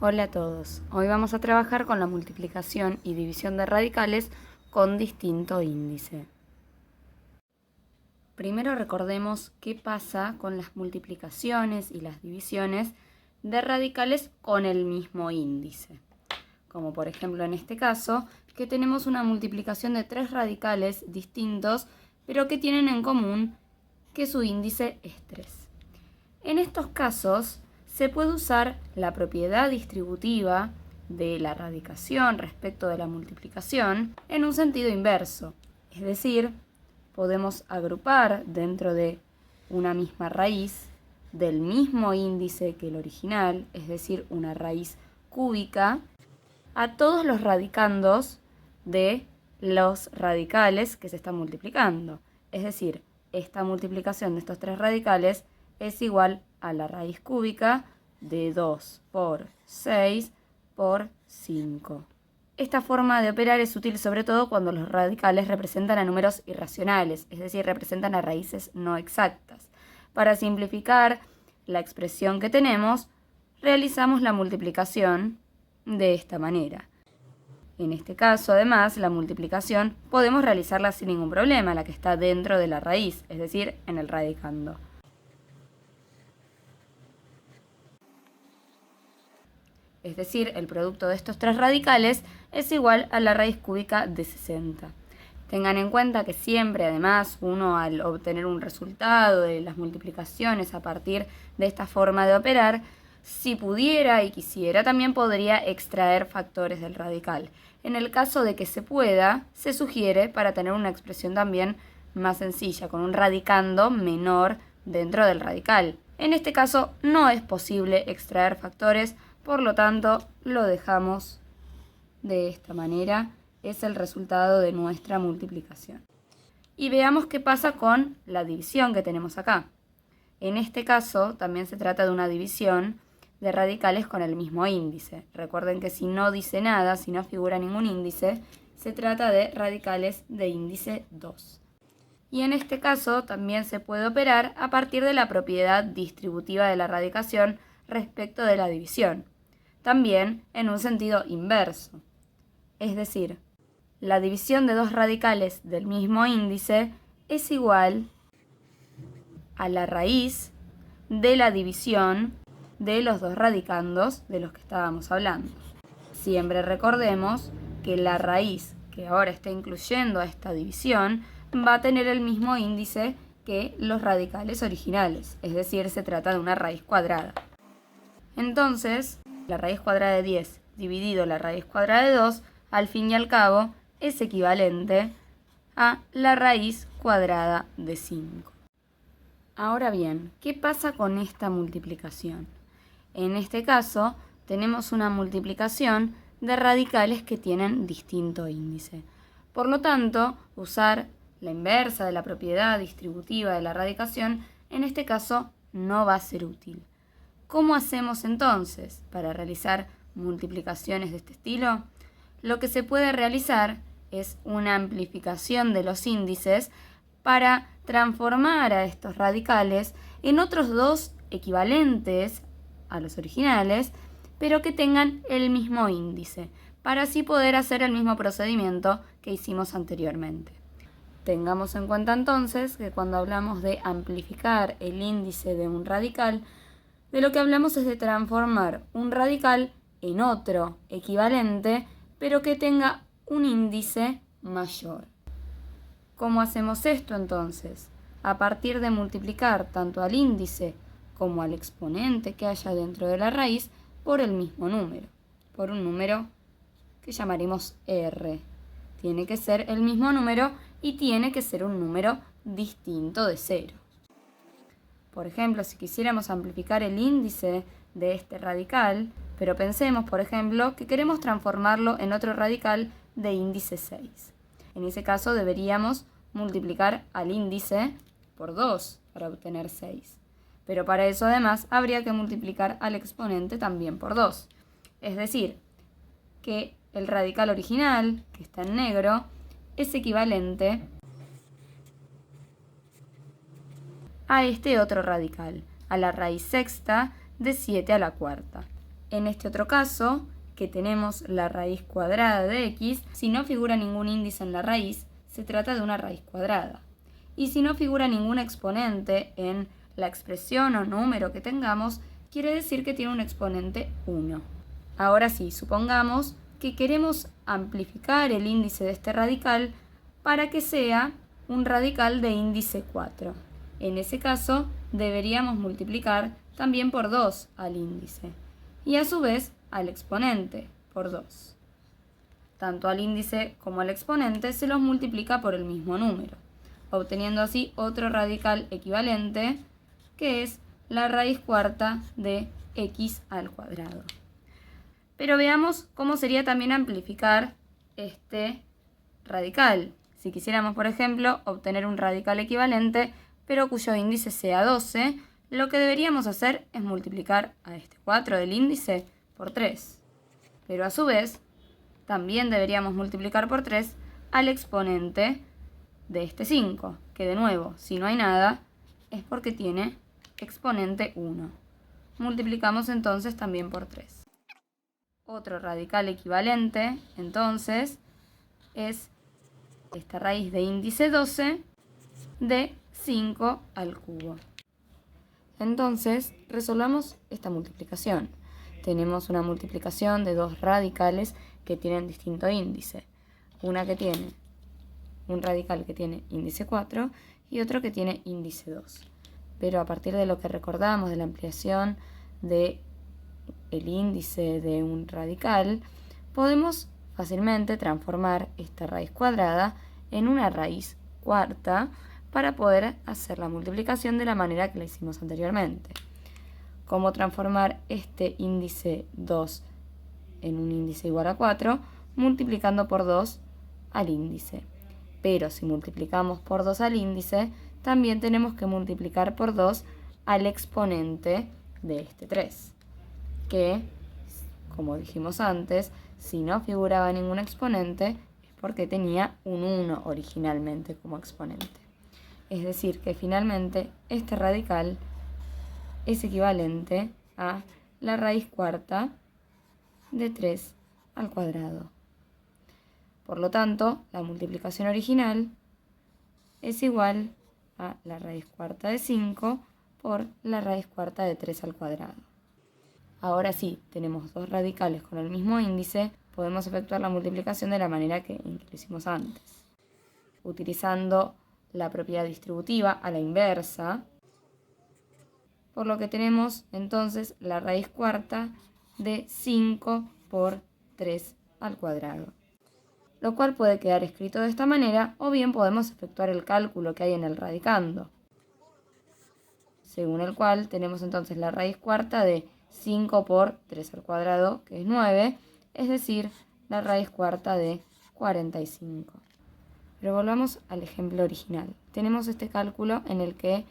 Hola a todos, hoy vamos a trabajar con la multiplicación y división de radicales con distinto índice. Primero recordemos qué pasa con las multiplicaciones y las divisiones de radicales con el mismo índice. Como por ejemplo en este caso, que tenemos una multiplicación de tres radicales distintos, pero que tienen en común que su índice es 3. En estos casos, se puede usar la propiedad distributiva de la radicación respecto de la multiplicación en un sentido inverso. Es decir, podemos agrupar dentro de una misma raíz del mismo índice que el original, es decir, una raíz cúbica, a todos los radicandos de los radicales que se están multiplicando. Es decir, esta multiplicación de estos tres radicales es igual a la raíz cúbica de 2 por 6 por 5. Esta forma de operar es útil sobre todo cuando los radicales representan a números irracionales, es decir, representan a raíces no exactas. Para simplificar la expresión que tenemos, realizamos la multiplicación de esta manera. En este caso, además, la multiplicación podemos realizarla sin ningún problema, la que está dentro de la raíz, es decir, en el radicando. Es decir, el producto de estos tres radicales es igual a la raíz cúbica de 60. Tengan en cuenta que siempre, además, uno al obtener un resultado de las multiplicaciones a partir de esta forma de operar, si pudiera y quisiera, también podría extraer factores del radical. En el caso de que se pueda, se sugiere para tener una expresión también más sencilla, con un radicando menor dentro del radical. En este caso no es posible extraer factores, por lo tanto lo dejamos de esta manera. Es el resultado de nuestra multiplicación. Y veamos qué pasa con la división que tenemos acá. En este caso también se trata de una división de radicales con el mismo índice. Recuerden que si no dice nada, si no figura ningún índice, se trata de radicales de índice 2. Y en este caso también se puede operar a partir de la propiedad distributiva de la radicación respecto de la división. También en un sentido inverso. Es decir, la división de dos radicales del mismo índice es igual a la raíz de la división de los dos radicandos de los que estábamos hablando. Siempre recordemos que la raíz que ahora está incluyendo a esta división va a tener el mismo índice que los radicales originales, es decir, se trata de una raíz cuadrada. Entonces, la raíz cuadrada de 10 dividido la raíz cuadrada de 2, al fin y al cabo, es equivalente a la raíz cuadrada de 5. Ahora bien, ¿qué pasa con esta multiplicación? En este caso, tenemos una multiplicación de radicales que tienen distinto índice. Por lo tanto, usar la inversa de la propiedad distributiva de la radicación, en este caso, no va a ser útil. ¿Cómo hacemos entonces para realizar multiplicaciones de este estilo? Lo que se puede realizar es una amplificación de los índices para transformar a estos radicales en otros dos equivalentes a los originales, pero que tengan el mismo índice, para así poder hacer el mismo procedimiento que hicimos anteriormente. Tengamos en cuenta entonces que cuando hablamos de amplificar el índice de un radical, de lo que hablamos es de transformar un radical en otro equivalente, pero que tenga un índice mayor. ¿Cómo hacemos esto entonces? A partir de multiplicar tanto al índice como al exponente que haya dentro de la raíz por el mismo número, por un número que llamaremos R. Tiene que ser el mismo número y tiene que ser un número distinto de 0. Por ejemplo, si quisiéramos amplificar el índice de este radical, pero pensemos, por ejemplo, que queremos transformarlo en otro radical de índice 6. En ese caso deberíamos multiplicar al índice por 2 para obtener 6. Pero para eso además habría que multiplicar al exponente también por 2. Es decir, que el radical original, que está en negro, es equivalente a este otro radical, a la raíz sexta de 7 a la cuarta. En este otro caso, que tenemos la raíz cuadrada de x, si no figura ningún índice en la raíz, se trata de una raíz cuadrada. Y si no figura ningún exponente en la expresión o número que tengamos, quiere decir que tiene un exponente 1. Ahora sí, supongamos que queremos amplificar el índice de este radical para que sea un radical de índice 4. En ese caso, deberíamos multiplicar también por 2 al índice y a su vez al exponente por 2. Tanto al índice como al exponente se los multiplica por el mismo número, obteniendo así otro radical equivalente, que es la raíz cuarta de x al cuadrado. Pero veamos cómo sería también amplificar este radical. Si quisiéramos, por ejemplo, obtener un radical equivalente, pero cuyo índice sea 12, lo que deberíamos hacer es multiplicar a este 4 del índice por 3. Pero a su vez, también deberíamos multiplicar por 3 al exponente de este 5, que de nuevo, si no hay nada, es porque tiene exponente 1. Multiplicamos entonces también por 3. Otro radical equivalente, entonces, es esta raíz de índice 12 de 5 al cubo. Entonces, resolvamos esta multiplicación. Tenemos una multiplicación de dos radicales que tienen distinto índice. Una que tiene un radical que tiene índice 4 y otro que tiene índice 2. Pero a partir de lo que recordamos de la ampliación del índice de un radical, podemos fácilmente transformar esta raíz cuadrada en una raíz cuarta para poder hacer la multiplicación de la manera que la hicimos anteriormente. ¿Cómo transformar este índice 2 en un índice igual a 4? Multiplicando por 2 al índice. Pero si multiplicamos por 2 al índice, también tenemos que multiplicar por 2 al exponente de este 3, que, como dijimos antes, si no figuraba ningún exponente, es porque tenía un 1 originalmente como exponente. Es decir, que finalmente este radical es equivalente a la raíz cuarta de 3 al cuadrado. Por lo tanto, la multiplicación original es igual a la raíz cuarta de 5 por la raíz cuarta de 3 al cuadrado. Ahora sí, tenemos dos radicales con el mismo índice, podemos efectuar la multiplicación de la manera en que lo hicimos antes, utilizando la propiedad distributiva a la inversa, por lo que tenemos entonces la raíz cuarta de 5 por 3 al cuadrado, lo cual puede quedar escrito de esta manera, o bien podemos efectuar el cálculo que hay en el radicando, según el cual tenemos entonces la raíz cuarta de 5 por 3 al cuadrado, que es 9, es decir, la raíz cuarta de 45. Pero volvamos al ejemplo original. Tenemos este cálculo en el que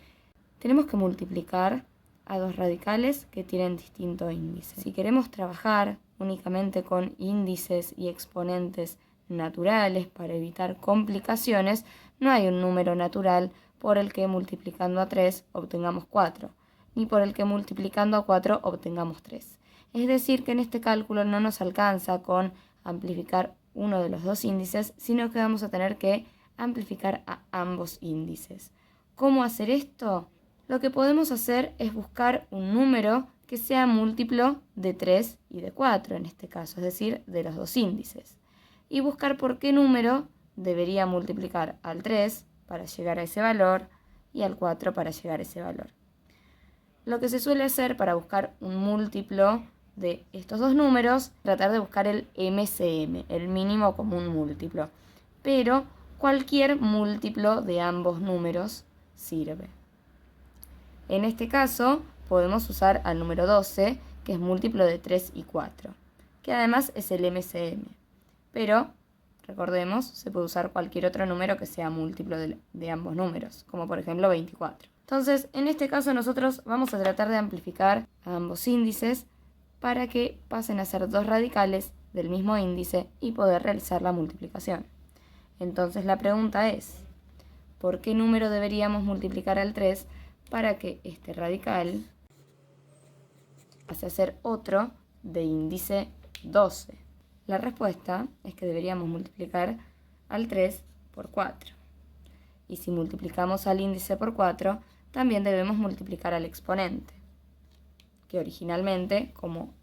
tenemos que multiplicar a dos radicales que tienen distinto índice. Si queremos trabajar únicamente con índices y exponentes naturales para evitar complicaciones, no hay un número natural por el que multiplicando a 3 obtengamos 4, ni por el que multiplicando a 4 obtengamos 3. Es decir, que en este cálculo no nos alcanza con amplificar uno de los dos índices, sino que vamos a tener que amplificar a ambos índices. ¿Cómo hacer esto? Lo que podemos hacer es buscar un número que sea múltiplo de 3 y de 4 en este caso, es decir, de los dos índices. Y buscar por qué número debería multiplicar al 3 para llegar a ese valor y al 4 para llegar a ese valor. Lo que se suele hacer para buscar un múltiplo de estos dos números, tratar de buscar el MCM, el mínimo común múltiplo. Pero cualquier múltiplo de ambos números sirve. En este caso, podemos usar al número 12, que es múltiplo de 3 y 4, que además es el MCM. Pero, recordemos, se puede usar cualquier otro número que sea múltiplo de ambos números, como por ejemplo 24. Entonces, en este caso nosotros vamos a tratar de amplificar a ambos índices para que pasen a ser dos radicales del mismo índice y poder realizar la multiplicación. Entonces la pregunta es, ¿por qué número deberíamos multiplicar al 3 para que este radical pase a ser otro de índice 12. La respuesta es que deberíamos multiplicar al 3 por 4. Y si multiplicamos al índice por 4, también debemos multiplicar al exponente, que originalmente, como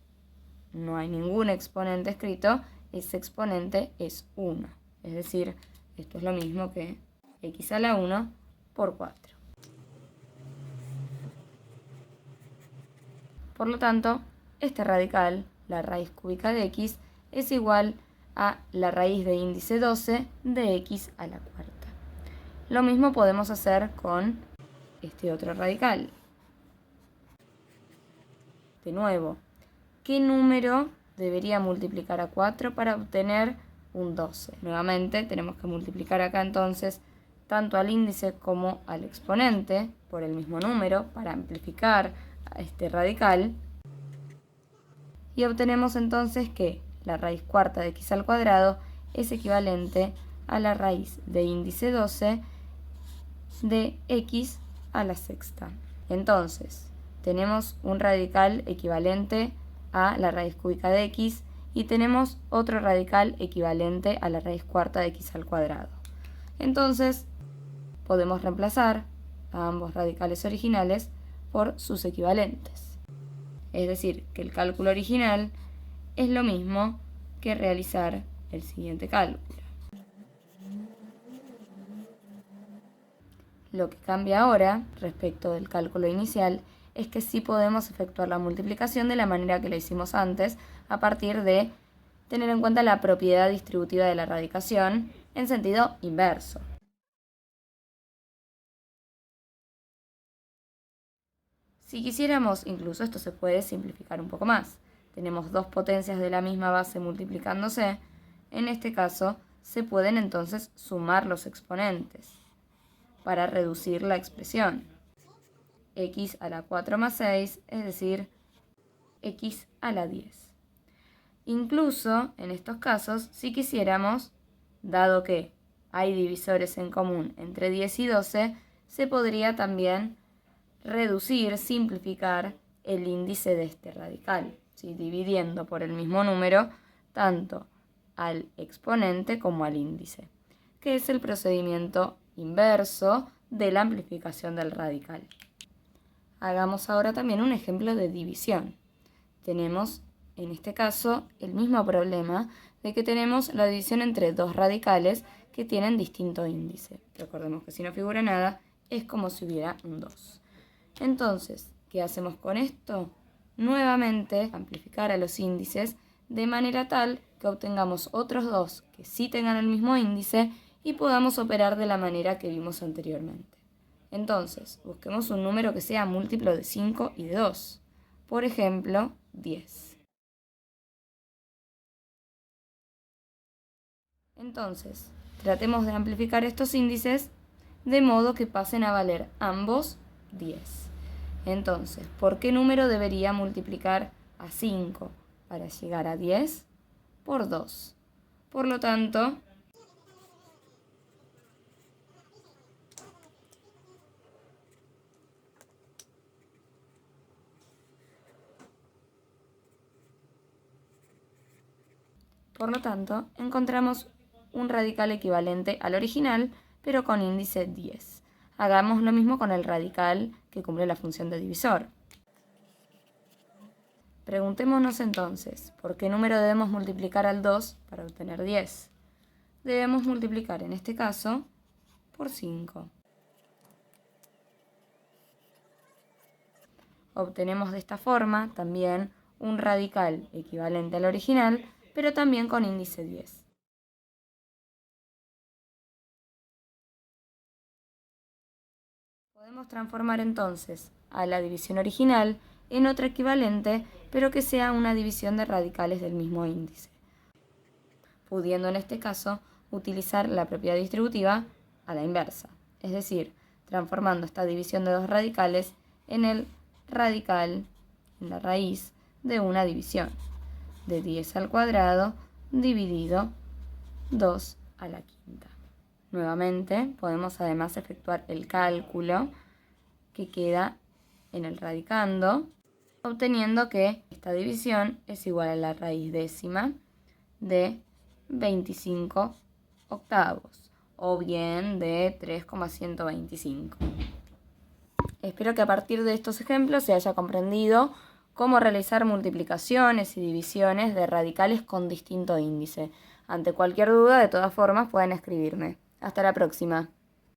no hay ningún exponente escrito, ese exponente es 1. Es decir, esto es lo mismo que x a la 1 por 4. Por lo tanto, este radical, la raíz cúbica de x, es igual a la raíz de índice 12 de x a la cuarta. Lo mismo podemos hacer con este otro radical. De nuevo, ¿qué número debería multiplicar a 4 para obtener un 12? Nuevamente tenemos que multiplicar acá entonces tanto al índice como al exponente por el mismo número para amplificar a este radical. Y obtenemos entonces que la raíz cuarta de x al cuadrado es equivalente a la raíz de índice 12 de x a la sexta. Entonces, tenemos un radical equivalente a la raíz cúbica de x y tenemos otro radical equivalente a la raíz cuarta de x al cuadrado. Entonces, podemos reemplazar a ambos radicales originales por sus equivalentes. Es decir, que el cálculo original es lo mismo que realizar el siguiente cálculo. Lo que cambia ahora, respecto del cálculo inicial, es que sí podemos efectuar la multiplicación de la manera que lo hicimos antes, a partir de tener en cuenta la propiedad distributiva de la radicación en sentido inverso. Si quisiéramos, incluso esto se puede simplificar un poco más. Tenemos dos potencias de la misma base multiplicándose. En este caso, se pueden entonces sumar los exponentes para reducir la expresión. X a la 4 más 6, es decir, x a la 10. Incluso, en estos casos, si quisiéramos, dado que hay divisores en común entre 10 y 12, se podría también reducir, simplificar el índice de este radical, ¿sí? Dividiendo por el mismo número tanto al exponente como al índice, que es el procedimiento inverso de la amplificación del radical. Hagamos ahora también un ejemplo de división. Tenemos, en este caso, el mismo problema de que tenemos la división entre dos radicales que tienen distinto índice. Recordemos que si no figura nada, es como si hubiera un 2. Entonces, ¿qué hacemos con esto? Nuevamente, amplificar a los índices de manera tal que obtengamos otros dos que sí tengan el mismo índice y podamos operar de la manera que vimos anteriormente. Entonces, busquemos un número que sea múltiplo de 5 y de 2. Por ejemplo, 10. Entonces, tratemos de amplificar estos índices de modo que pasen a valer ambos 10. Entonces, ¿por qué número debería multiplicar a 5 para llegar a 10? Por 2. Por lo tanto, encontramos un radical equivalente al original, pero con índice 10. Hagamos lo mismo con el radical que cumple la función de divisor. Preguntémonos entonces, ¿por qué número debemos multiplicar al 2 para obtener 10? Debemos multiplicar en este caso por 5. Obtenemos de esta forma también un radical equivalente al original, pero también con índice 10. Podemos transformar entonces a la división original en otra equivalente, pero que sea una división de radicales del mismo índice, pudiendo en este caso utilizar la propiedad distributiva a la inversa, es decir, transformando esta división de dos radicales en el radical, en la raíz de una división, de 10 al cuadrado dividido 2 a la quinta. Nuevamente, podemos además efectuar el cálculo que queda en el radicando obteniendo que esta división es igual a la raíz décima de 25 octavos, o bien de 3,125. Espero que a partir de estos ejemplos se haya comprendido cómo realizar multiplicaciones y divisiones de radicales con distinto índice. Ante cualquier duda, de todas formas, pueden escribirme. Hasta la próxima.